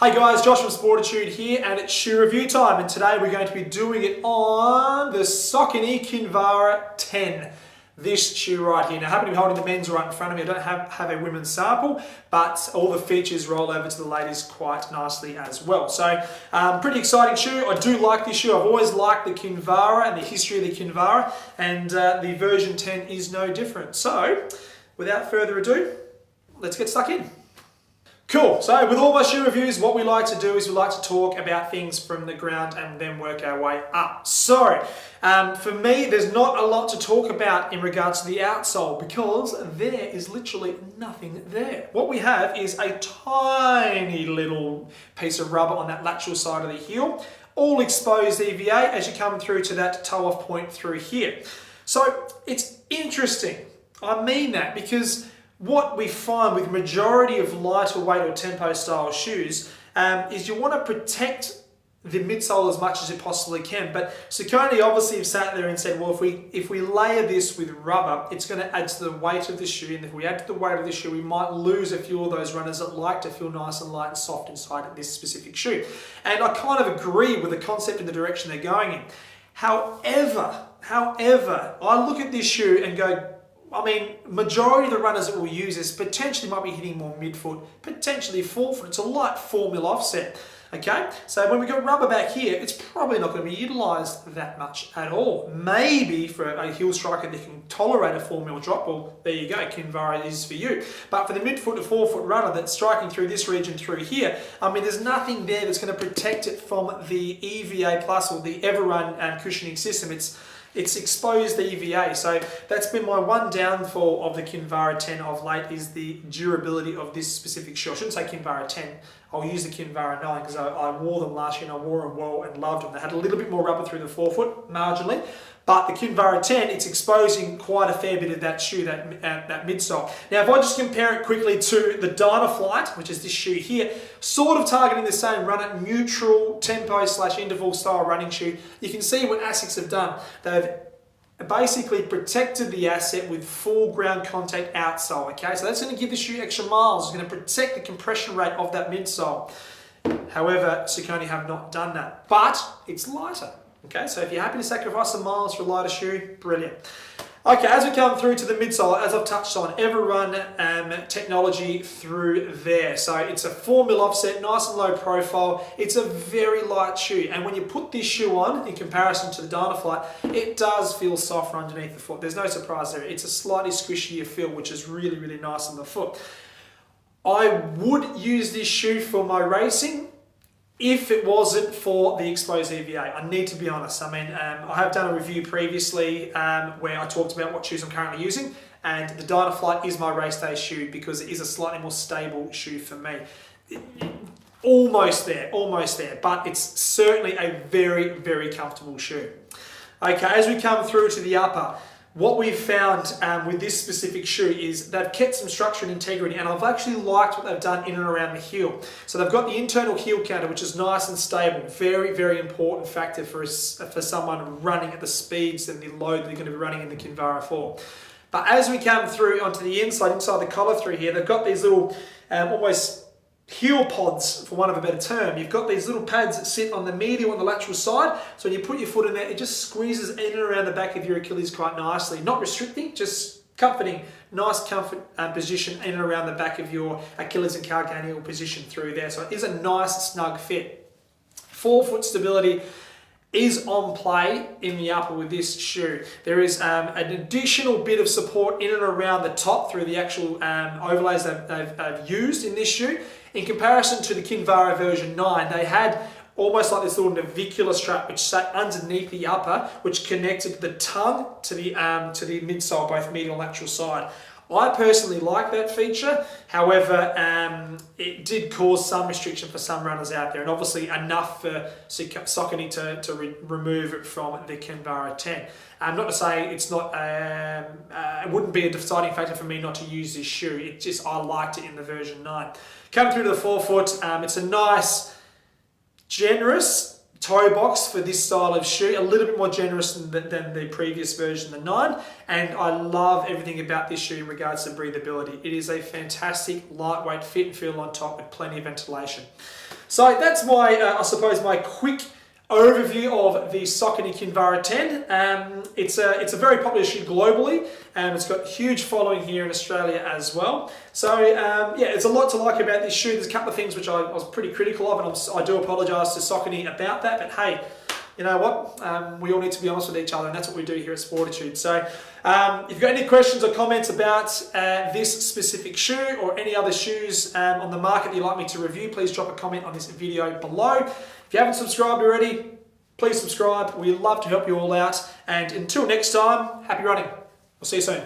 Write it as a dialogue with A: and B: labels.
A: Hey guys, Josh from Sportitude here, and it's shoe review time, and today we're going to be doing it on the Saucony Kinvara 10. This shoe right here. Now I happen to be holding the men's right in front of me. I don't have a women's sample, but all the features roll over to the ladies quite nicely as well. So pretty exciting shoe. I do like this shoe. I've always liked the Kinvara and the history of the Kinvara, and the version 10 is no different. So without further ado, let's get stuck in. Cool, so with all my shoe reviews, what we like to do is we like to talk about things from the ground and then work our way up. So, for me, there's not a lot to talk about in regards to the outsole because there is literally nothing there. What we have is a tiny little piece of rubber on that lateral side of the heel, all exposed EVA as you come through to that toe-off point through here. So, it's interesting. I mean that because what we find with majority of lighter weight or tempo style shoes is you want to protect the midsole as much as you possibly can. But Saucony obviously have sat there and said, well, if we layer this with rubber, it's going to add to the weight of the shoe. And if we add to the weight of the shoe, we might lose a few of those runners that like to feel nice and light and soft inside this specific shoe. And I kind of agree with the concept and the direction they're going in. However, I look at this shoe and go, I mean, majority of the runners that we'll use this potentially might be hitting more midfoot, potentially forefoot. It's a light 4mm offset, okay? So when we got rubber back here, it's probably not going to be utilised that much at all. Maybe for a heel striker that can tolerate a 4mm drop, well, there you go, Kinvara is for you. But for the midfoot to forefoot runner that's striking through this region through here, I mean, there's nothing there that's going to protect it from the EVA Plus or the Everrun cushioning system. It's exposed EVA, so that's been my one downfall of the Kinvara 10 of late is the durability of this specific shoe. I shouldn't say Kinvara 10, I'll use the Kinvara 9 because I wore them last year and I wore them well and loved them. They had a little bit more rubber through the forefoot, marginally, but the Kinvara 10, it's exposing quite a fair bit of that shoe, that midsole. Now, if I just compare it quickly to the Dynaflight, which is this shoe here, sort of targeting the same runner, neutral tempo / interval style running shoe, you can see what Asics have done. They've basically protected the asset with full ground contact outsole, okay? So that's going to give the shoe extra miles. It's going to protect the compression rate of that midsole. However, Saucony have not done that, but it's lighter. Okay, so if you're happy to sacrifice some miles for a lighter shoe, brilliant. Okay, as we come through to the midsole, as I've touched on, Everrun technology through there. So it's a 4mm offset, nice and low profile. It's a very light shoe. And when you put this shoe on, in comparison to the Dynaflight, it does feel softer underneath the foot. There's no surprise there. It's a slightly squishier feel, which is really, really nice on the foot. I would use this shoe for my racing, if it wasn't for the exposed EVA. I need to be honest. I mean, I have done a review previously where I talked about what shoes I'm currently using, and the Dynaflight is my race day shoe because it is a slightly more stable shoe for me. Almost there, but it's certainly a very, very comfortable shoe. Okay, as we come through to the upper, what we've found with this specific shoe is they've kept some structure and integrity, and I've actually liked what they've done in and around the heel. So they've got the internal heel counter, which is nice and stable. Very, very important factor for someone running at the speeds and the load they're going to be running in the Kinvara 4. But as we come through onto the inside the collar through here, they've got these little almost heel pods, for want of a better term. You've got these little pads that sit on the medial and the lateral side, so when you put your foot in there, it just squeezes in and around the back of your Achilles quite nicely. Not restricting, just comforting. Nice comfort position in and around the back of your Achilles and calcaneal position through there. So it is a nice snug fit. Forefoot stability is on play in the upper with this shoe. There is an additional bit of support in and around the top through the actual overlays they've used in this shoe. In comparison to the Kinvara version 9, they had almost like this little navicular strap which sat underneath the upper, which connected the tongue to the midsole, both medial and lateral side. I personally like that feature. However, it did cause some restriction for some runners out there, and obviously enough for Saucony to remove it from the Kinvara 10. Not to say it's not, it wouldn't be a deciding factor for me not to use this shoe. It just, I liked it in the version 9. Coming through to the forefoot, it's a nice, generous toe box for this style of shoe, a little bit more generous than the previous version, the 9, and I love everything about this shoe in regards to breathability. It is a fantastic lightweight fit and feel on top with plenty of ventilation. So that's my, I suppose, my quick overview of the Saucony Kinvara 10. It's a very popular shoe globally, and it's got a huge following here in Australia as well. So yeah, there's a lot to like about this shoe. There's a couple of things which I was pretty critical of, and I do apologise to Saucony about that, but hey, you know what? We all need to be honest with each other, and that's what we do here at Sportitude. So if you've got any questions or comments about this specific shoe or any other shoes on the market that you'd like me to review, please drop a comment on this video below. If you haven't subscribed already, please subscribe. We'd love to help you all out. And until next time, happy running. We'll see you soon.